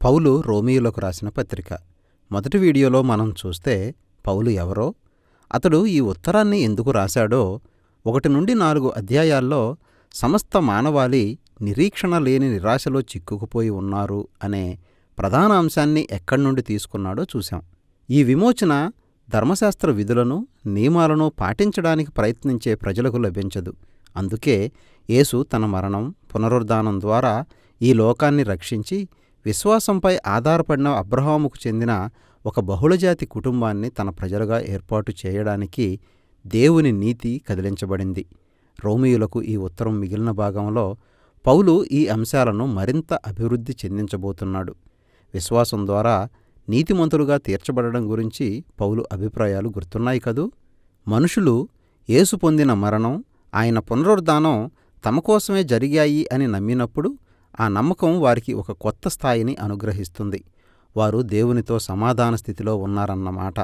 పౌలు రోమీయులకు రాసిన పత్రిక. మొదటి వీడియోలో మనం చూస్తే పౌలు ఎవరో, అతడు ఈ ఉత్తరాన్ని ఎందుకు రాశాడో, 1-4 అధ్యాయాల్లో సమస్త మానవాళి నిరీక్షణ లేని నిరాశలో చిక్కుకుపోయి ఉన్నారు అనే ప్రధాన అంశాన్ని ఎక్కడ్నుండి తీసుకున్నాడో చూశాం. ఈ విమోచన ధర్మశాస్త్ర విధులను, నియమాలను పాటించడానికి ప్రయత్నించే ప్రజలకు లభించదు. అందుకే యేసు తన మరణం, పునరుద్ధానం ద్వారా ఈ లోకాన్ని రక్షించి విశ్వాసంపై ఆధారపడిన అబ్రహాముకు చెందిన ఒక బహుళజాతి కుటుంబాన్ని తన ప్రజలుగా ఏర్పాటు చేయడానికి దేవుని నీతి కదిలించబడింది. రోమీయులకు ఈ ఉత్తరం మిగిలిన భాగంలో పౌలు ఈ అంశాలను మరింత అభివృద్ధి చెందించబోతున్నాడు. విశ్వాసం ద్వారా నీతిమంతులుగా తీర్చబడడం గురించి పౌలు అభిప్రాయాలు గుర్తున్నాయి కదూ. మనుషులు యేసు పొందిన మరణం, ఆయన పునరుద్ధానం తమ కోసమే జరిగాయి అని నమ్మినప్పుడు ఆ నమ్మకం వారికి ఒక కొత్త స్థాయిని అనుగ్రహిస్తుంది. వారు దేవునితో సమాధాన స్థితిలో ఉన్నారన్నమాట.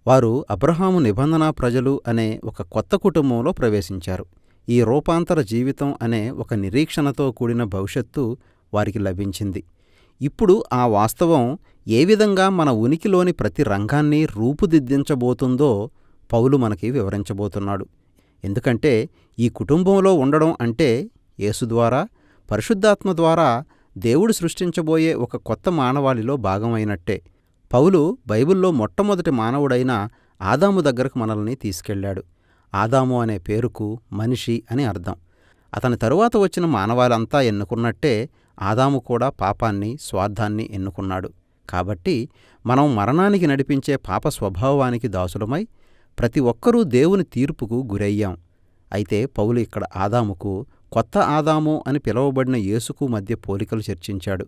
వారు అబ్రహాము నిబంధన ప్రజలు అనే ఒక కొత్త కుటుంబంలో ప్రవేశించారు. ఈ రూపాంతర జీవితం అనే ఒక నిరీక్షణతో కూడిన భవిష్యత్తు వారికి లభించింది. ఇప్పుడు ఆ వాస్తవం ఏ విధంగా మన ఉనికిలోని ప్రతి రంగాన్ని రూపుదిద్దించబోతుందో పౌలు మనకి వివరించబోతున్నాడు. ఎందుకంటే ఈ కుటుంబంలో ఉండడం అంటే యేసు ద్వారా, పరిశుద్ధాత్మ ద్వారా దేవుడు సృష్టించబోయే ఒక కొత్త మానవాళిలో భాగమైనట్టే. పౌలు బైబిల్లో మొట్టమొదటి మానవుడైన ఆదాము దగ్గరకు మనల్ని తీసుకెళ్ళాడు. ఆదాము అనే పేరుకు మనిషి అని అర్థం. అతని తరువాత వచ్చిన మానవాళంతా ఎన్నుకున్నట్టే ఆదాము కూడా పాపాన్ని, స్వార్థాన్ని ఎన్నుకున్నాడు. కాబట్టి మనం మరణానికి నడిపించే పాప స్వభావానికి దాసులమై ప్రతి ఒక్కరూ దేవుని తీర్పుకు గురయ్యాం. అయితే పౌలు ఇక్కడ ఆదాముకు, కొత్త ఆదాము అని పిలువబడిన యేసుకు మధ్య పోలికలు చర్చించాడు.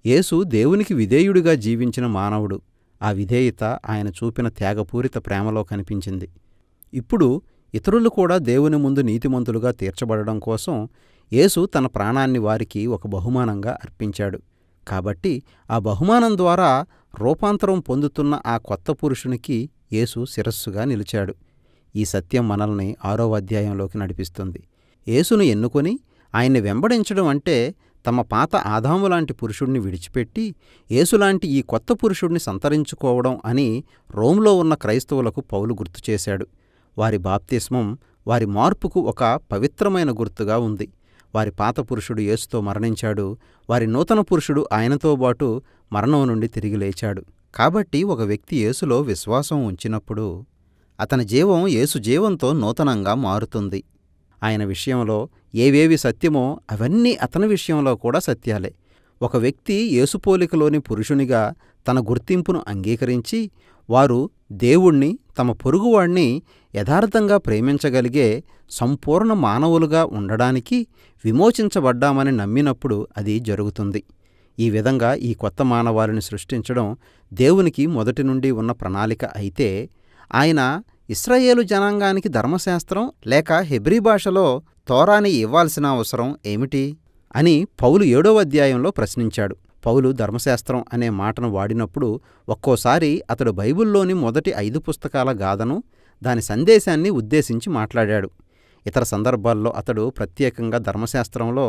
యేసు దేవునికి విధేయుడిగా జీవించిన మానవుడు. ఆ విధేయత ఆయన చూపిన త్యాగపూరిత ప్రేమలో కనిపించింది. ఇప్పుడు ఇతరులు కూడా దేవుని ముందు నీతిమంతులుగా తీర్చబడడం కోసం యేసు తన ప్రాణాన్ని వారికి ఒక బహుమానంగా అర్పించాడు. కాబట్టి ఆ బహుమానం ద్వారా రూపాంతరం పొందుతున్న ఆ కొత్త పురుషునికి యేసు శిరస్సుగా నిలిచాడు. ఈ సత్యం మనల్ని 6వ అధ్యాయంలోకి నడిపిస్తుంది. యేసును ఎన్నుకొని ఆయన్ని వెంబడించడం అంటే తమ పాత ఆదాములాంటి పురుషుణ్ణి విడిచిపెట్టి యేసులాంటి ఈ కొత్త పురుషుణ్ణి సంతరించుకోవడం అని రోమ్లో ఉన్న క్రైస్తవులకు పౌలు గుర్తు చేశాడు. వారి బాప్తిస్మం వారి మార్పుకు ఒక పవిత్రమైన గుర్తుగా ఉంది. వారి పాత పురుషుడు యేసుతో మరణించాడు. వారి నూతన పురుషుడు ఆయనతో పాటు మరణం నుండి తిరిగి లేచాడు. కాబట్టి ఒక వ్యక్తి యేసులో విశ్వాసం ఉంచినప్పుడు అతని జీవం యేసు జీవంతో నూతనంగా మారుతుంది. ఆయన విషయంలో ఏవేవి సత్యమో అవన్నీ అతని విషయంలో కూడా సత్యాలే. ఒక వ్యక్తి యేసుపోలికలోని పురుషునిగా తన గుర్తింపును అంగీకరించి వారు దేవుణ్ణి, తమ పొరుగువాణ్ణి యథార్థంగా ప్రేమించగలిగే సంపూర్ణ మానవులుగా ఉండడానికి విమోచించబడ్డామని నమ్మినప్పుడు అది జరుగుతుంది. ఈ విధంగా ఈ కొత్త మానవాళిని సృష్టించడం దేవునికి మొదటి నుండి ఉన్న ప్రణాళిక అయితే, ఆయన ఇశ్రాయేలు జనాంగానికి ధర్మశాస్త్రం లేక హెబ్రీ భాషలో తోరాని ఇవ్వాల్సిన అవసరం ఏమిటి అని పౌలు 7వ అధ్యాయంలో ప్రశ్నించాడు. పౌలు ధర్మశాస్త్రం అనే మాటను వాడినప్పుడు ఒక్కోసారి అతడు బైబిల్లోని మొదటి 5 పుస్తకాల గాథను, దాని సందేశాన్ని ఉద్దేశించి మాట్లాడాడు. ఇతర సందర్భాల్లో అతడు ప్రత్యేకంగా ధర్మశాస్త్రంలో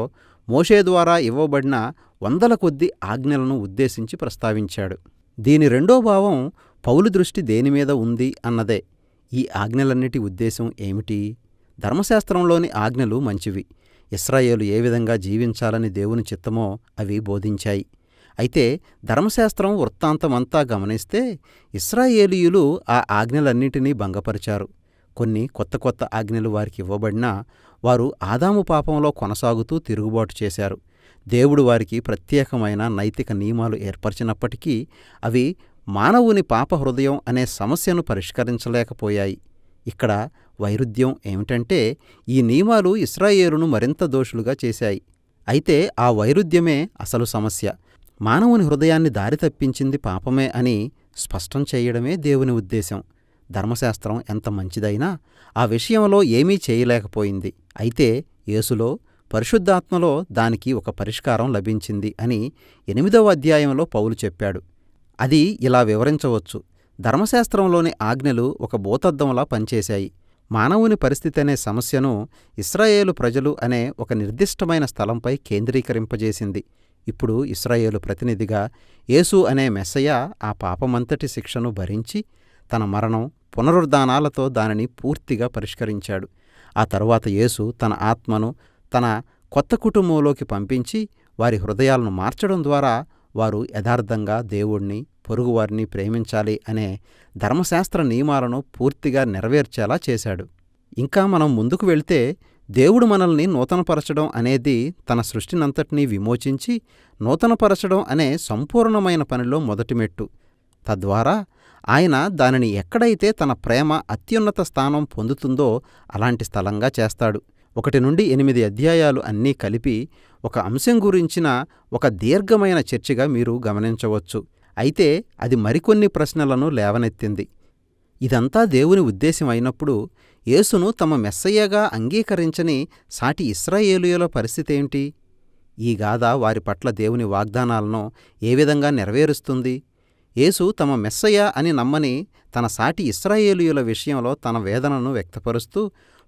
మోషే ద్వారా ఇవ్వబడిన వందల కొద్ది ఆజ్ఞలను ఉద్దేశించి ప్రస్తావించాడు. దీని రెండో భావం పౌలు దృష్టి దేనిమీద ఉంది అన్నదే. ఈ ఆజ్ఞలన్నిటి ఉద్దేశం ఏమిటి? ధర్మశాస్త్రంలోని ఆజ్ఞలు మంచివి. ఇశ్రాయేలు ఏ విధంగా జీవించాలని దేవుని చిత్తమో అవి బోధించాయి. అయితే ధర్మశాస్త్రం వృత్తాంతమంతా గమనిస్తే ఇశ్రాయేలీయులు ఆ ఆజ్ఞలన్నిటినీ భంగపరిచారు. కొన్ని కొత్త ఆజ్ఞలు వారికి ఇవ్వబడినా వారు ఆదాము పాపంలో కొనసాగుతూ తిరుగుబాటు చేశారు. దేవుడు వారికి ప్రత్యేకమైన నైతిక నియమాలు ఏర్పరిచినప్పటికీ అవి మానవుని పాప హృదయం అనే సమస్యను పరిష్కరించలేకపోయాయి. ఇక్కడ వైరుధ్యం ఏమిటంటే ఈ నియమాలు ఇశ్రాయేలును మరింత దోషులుగా చేశాయి. అయితే ఆ వైరుధ్యమే అసలు సమస్య. మానవుని హృదయాన్ని దారి తప్పించింది పాపమే అని స్పష్టం చేయడమే దేవుని ఉద్దేశం. ధర్మశాస్త్రం ఎంత మంచిదైనా ఆ విషయంలో ఏమీ చేయలేకపోయింది. అయితే యేసులో, పరిశుద్ధాత్మలో దానికి ఒక పరిష్కారం లభించింది అని 8వ అధ్యాయంలో పౌలు చెప్పాడు. అది ఇలా వివరించవచ్చు. ధర్మశాస్త్రంలోని ఆజ్ఞలు ఒక భూతద్దంలా పనిచేశాయి. మానవుని పరిస్థితి అనే సమస్యను ఇశ్రాయేలు ప్రజలు అనే ఒక నిర్దిష్టమైన స్థలంపై కేంద్రీకరింపజేసింది. ఇప్పుడు ఇశ్రాయేలు ప్రతినిధిగా యేసు అనే మెస్సయ్య ఆ పాపమంతటి శిక్షను భరించి తన మరణం, పునరుద్ధానాలతో దానిని పూర్తిగా పరిష్కరించాడు. ఆ తరువాత యేసు తన ఆత్మను తన కొత్త కుటుంబంలోకి పంపించి వారి హృదయాలను మార్చడం ద్వారా వారు యథార్థంగా దేవుణ్ణి, పొరుగువారిని ప్రేమించాలి అనే ధర్మశాస్త్ర నియమాలను పూర్తిగా నెరవేర్చేలా చేశాడు. ఇంకా మనం ముందుకు వెళ్తే దేవుడు మనల్ని నూతనపరచడం అనేది తన సృష్టినంతటినీ విమోచించి నూతనపరచడం అనే సంపూర్ణమైన పనిలో మొదటి మెట్టు. తద్వారా ఆయన దానిని ఎక్కడైతే తన ప్రేమ అత్యున్నత స్థానం పొందుతుందో అలాంటి స్థలంగా చేస్తాడు. 1 నుండి 8 అధ్యాయాలు అన్నీ కలిపి ఒక అంశం గురించిన ఒక దీర్ఘమైన చర్చగా మీరు గమనించవచ్చు. అయితే అది మరికొన్ని ప్రశ్నలను లేవనెత్తింది. ఇదంతా దేవుని ఉద్దేశం అయినప్పుడు యేసును తమ మెస్సయ్యగా అంగీకరించని సాటి ఇశ్రాయేలీయుల పరిస్థితేంటి? ఈ గాథ వారి పట్ల దేవుని వాగ్దానాలను ఏ విధంగా నెరవేరుస్తుంది? యేసు తమ మెస్సయ్య అని నమ్మని తన సాటి ఇశ్రాయేలీయుల విషయంలో తన వేదనను వ్యక్తపరుస్తూ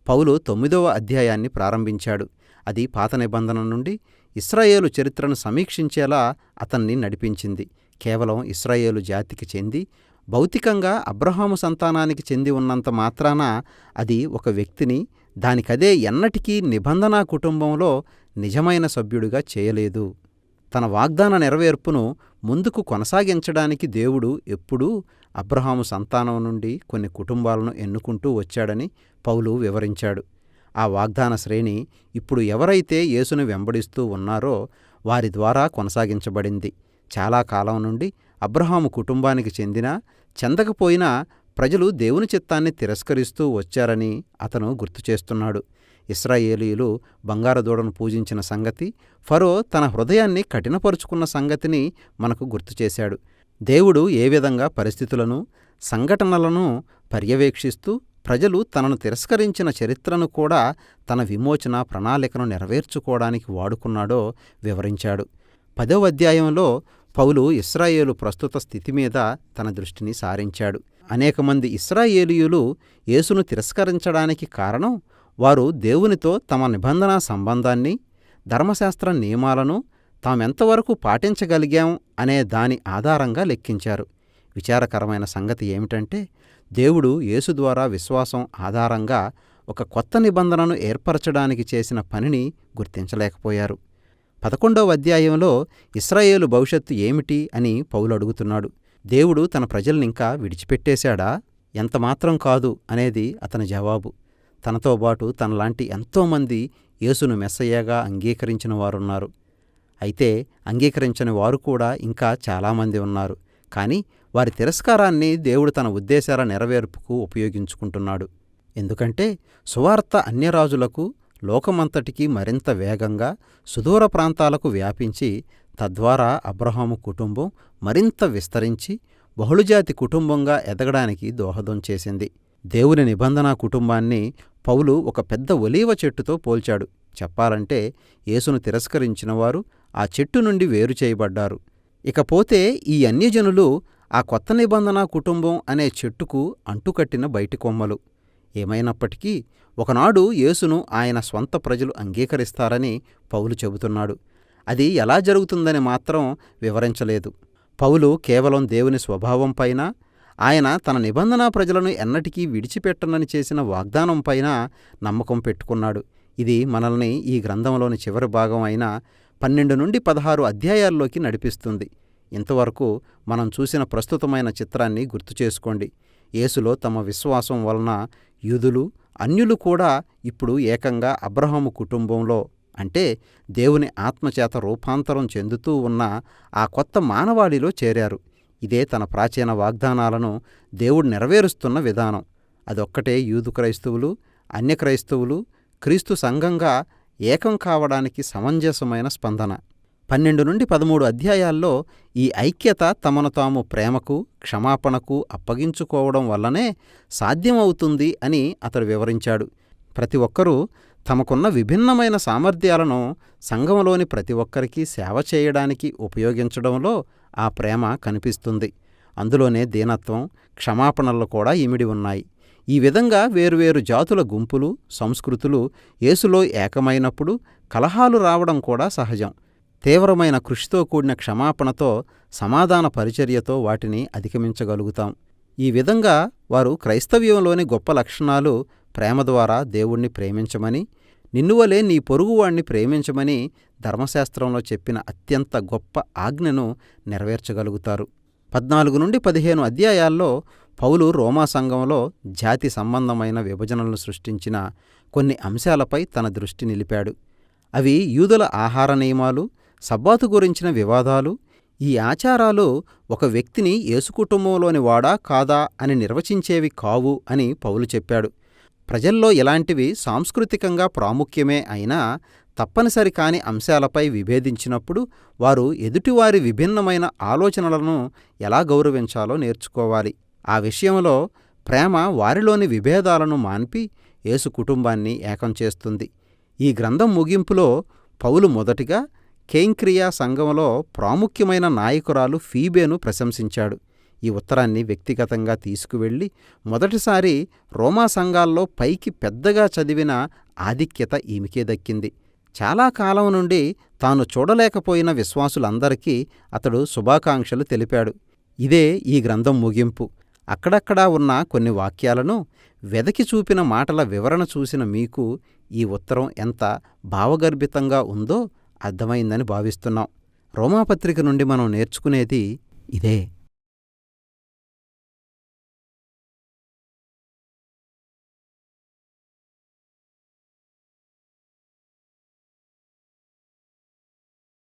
పౌలు 9వ అధ్యాయాన్ని ప్రారంభించాడు. అది పాత నిబంధన నుండి ఇశ్రాయేలు చరిత్రను సమీక్షించేలా అతన్ని నడిపించింది. కేవలం ఇశ్రాయేలు జాతికి చెంది భౌతికంగా అబ్రహాము సంతానానికి చెంది ఉన్నంత మాత్రాన అది ఒక వ్యక్తిని దానికదే ఎన్నటికీ నిబంధనా కుటుంబంలో నిజమైన సభ్యుడిగా చేయలేదు. తన వాగ్దాన నెరవేర్పును ముందుకు కొనసాగించడానికి దేవుడు ఎప్పుడూ అబ్రహాము సంతానం నుండి కొన్ని కుటుంబాలను ఎన్నుకుంటూ వచ్చాడని పౌలు వివరించాడు. ఆ వాగ్దాన శ్రేణి ఇప్పుడు ఎవరైతే యేసును వెంబడిస్తూ ఉన్నారో వారి ద్వారా కొనసాగించబడింది. చాలా కాలం నుండి అబ్రహాము కుటుంబానికి చెందినా చెందకపోయినా ప్రజలు దేవుని చిత్తాన్ని తిరస్కరిస్తూ వచ్చారని అతను గుర్తుచేస్తున్నాడు. ఇశ్రాయేలీయులు బంగారు దూడను పూజించిన సంగతి, ఫరో తన హృదయాన్ని కఠినపరుచుకున్న సంగతిని మనకు గుర్తుచేశాడు. దేవుడు ఏ విధంగా పరిస్థితులను, సంఘటనలను పర్యవేక్షిస్తూ ప్రజలు తనను తిరస్కరించిన చరిత్రను కూడా తన విమోచన ప్రణాళికను నెరవేర్చుకోవడానికి వాడుకున్నాడో వివరించాడు. 10వ అధ్యాయంలో పౌలు ఇశ్రాయేలు ప్రస్తుత స్థితి మీద తన దృష్టిని సారించాడు. అనేక మంది ఇశ్రాయేలీయులు యేసును తిరస్కరించడానికి కారణం వారు దేవునితో తమ నిబంధనా సంబంధాన్ని, ధర్మశాస్త్ర నియమాలను తామెంతవరకు పాటించగలిగాం అనే దాని ఆధారంగా లెక్కించారు. విచారకరమైన సంగతి ఏమిటంటే దేవుడు యేసు ద్వారా విశ్వాసం ఆధారంగా ఒక కొత్త నిబంధనను ఏర్పరచడానికి చేసిన పనిని గుర్తించలేకపోయారు. 11వ అధ్యాయంలో ఇశ్రాయేలు భవిష్యత్తు ఏమిటి అని పౌలు అడుగుతున్నాడు. దేవుడు తన ప్రజల్నింకా విడిచిపెట్టేశాడా? ఎంతమాత్రం కాదు అనేది అతని జవాబు. తనతోబాటు తనలాంటి ఎంతోమంది యేసును మెస్సయ్యగా అంగీకరించిన వారున్నారు. అయితే అంగీకరించని వారు కూడా ఇంకా చాలామంది ఉన్నారు. కానీ వారి తిరస్కారాన్ని దేవుడు తన ఉద్దేశాల నెరవేర్పుకు ఉపయోగించుకుంటున్నాడు. ఎందుకంటే సువార్త అన్యరాజులకు, లోకమంతటికీ మరింత వేగంగా సుదూర ప్రాంతాలకు వ్యాపించి తద్వారా అబ్రహాము కుటుంబం మరింత విస్తరించి బహుళజాతి కుటుంబంగా ఎదగడానికి దోహదం చేసింది. దేవుని నిబంధనా కుటుంబాన్ని పౌలు ఒక పెద్ద ఒలీవ చెట్టుతో పోల్చాడు. చెప్పాలంటే యేసును తిరస్కరించినవారు ఆ చెట్టు నుండి వేరు చేయబడ్డారు. ఇకపోతే ఈ అన్యజనులు ఆ కొత్త నిబంధనా కుటుంబం అనే చెట్టుకు అంటుకట్టిన బయటి కొమ్మలు. ఏమైనప్పటికీ ఒకనాడు యేసును ఆయన స్వంత ప్రజలు అంగీకరిస్తారని పౌలు చెబుతున్నాడు. అది ఎలా జరుగుతుందని మాత్రం వివరించలేదు. పౌలు కేవలం దేవుని స్వభావంపైన, ఆయన తన నిబంధనా ప్రజలను ఎన్నటికీ విడిచిపెట్టనని చేసిన వాగ్దానంపైన నమ్మకం పెట్టుకున్నాడు. ఇది మనల్ని ఈ గ్రంథంలోని చివరి భాగం అయిన 12 నుండి 16 అధ్యాయాల్లోకి నడిపిస్తుంది. ఇంతవరకు మనం చూసిన ప్రస్తుతమైన చిత్రాన్ని గుర్తుచేసుకోండి. యేసులో తమ విశ్వాసం వలన యూదులు, అన్యులు కూడా ఇప్పుడు ఏకంగా అబ్రహాము కుటుంబంలో, అంటే దేవుని ఆత్మచేత రూపాంతరం చెందుతూ ఉన్న ఆ కొత్త మానవాళిలో చేరారు. ఇదే తన ప్రాచీన వాగ్దానాలను దేవుడు నెరవేరుస్తున్న విధానం. అదొక్కటే యూదు క్రైస్తవులు, అన్య క్రైస్తవులు క్రీస్తు సంఘంగా ఏకం కావడానికి సమంజసమైన స్పందన. 12 నుండి 13 అధ్యాయాల్లో ఈ ఐక్యత తమను తాము ప్రేమకు, క్షమాపణకు అప్పగించుకోవడం వల్లనే సాధ్యమవుతుంది అని అతడు వివరించాడు. ప్రతి ఒక్కరూ తమకున్న విభిన్నమైన సామర్థ్యాలను సంఘంలోని ప్రతి ఒక్కరికి సేవ చేయడానికి ఉపయోగించడంలో ఆ ప్రేమ కనిపిస్తుంది. అందులోనే దీనత్వం, క్షమాపణలు కూడా ఇమిడి ఉన్నాయి. ఈ విధంగా వేరువేరు జాతుల గుంపులు, సంస్కృతులు యేసులో ఏకమైనప్పుడు కలహాలు రావడం కూడా సహజం. తీవ్రమైన కృషితో కూడిన క్షమాపణతో, సమాధాన పరిచర్యతో వాటిని అధిగమించగలుగుతాం. ఈ విధంగా వారు క్రైస్తవ్యంలోని గొప్ప లక్షణాలు ప్రేమ ద్వారా దేవుణ్ణి ప్రేమించమని, నిన్నువలే నీ పొరుగువాణ్ణి ప్రేమించమని ధర్మశాస్త్రంలో చెప్పిన అత్యంత గొప్ప ఆజ్ఞను నెరవేర్చగలుగుతారు. 14-15 అధ్యాయాల్లో పౌలు రోమా సంఘంలో జాతి సంబంధమైన విభజనలను సృష్టించిన కొన్ని అంశాలపై తన దృష్టి నిలిపాడు. అవి యూదుల ఆహార నియమాలు, సబ్బాతు గురించిన వివాదాలు. ఈ ఆచారాలు ఒక వ్యక్తిని యేసు కుటుంబంలోని వాడా కాదా అని నిర్వచించేవి కావు అని పౌలు చెప్పాడు. ప్రజల్లో ఇలాంటివి సాంస్కృతికంగా ప్రాముఖ్యమే అయినా తప్పనిసరి కాని అంశాలపై విభేదించినప్పుడు వారు ఎదుటివారి విభిన్నమైన ఆలోచనలను ఎలా గౌరవించాలో నేర్చుకోవాలి. ఆ విషయంలో ప్రేమ వారిలోని విభేదాలను మాన్పి యేసు కుటుంబాన్ని ఏకం చేస్తుంది. ఈ గ్రంథం ముగింపులో పౌలు మొదటిగా కేంక్రియా సంఘంలో ప్రాముఖ్యమైన నాయకురాలు ఫీబేను ప్రశంసించాడు. ఈ ఉత్తరాన్ని వ్యక్తిగతంగా తీసుకువెళ్ళి మొదటిసారి రోమా సంఘాల్లో పైకి పెద్దగా చదివిన ఆధిక్యత ఈమెకే దక్కింది. చాలా కాలం నుండి తాను చూడలేకపోయిన విశ్వాసులందరికీ అతడు శుభాకాంక్షలు తెలిపాడు. ఇదే ఈ గ్రంథం ముగింపు. అక్కడక్కడా ఉన్న కొన్ని వాక్యాలను వెదకి చూపిన మాటల వివరణ చూసిన మీకు ఈ ఉత్తరం ఎంత భావగర్భితంగా ఉందో అర్థమైందని భావిస్తున్నాం. రోమాపత్రిక నుండి మనం నేర్చుకునేది ఇదే.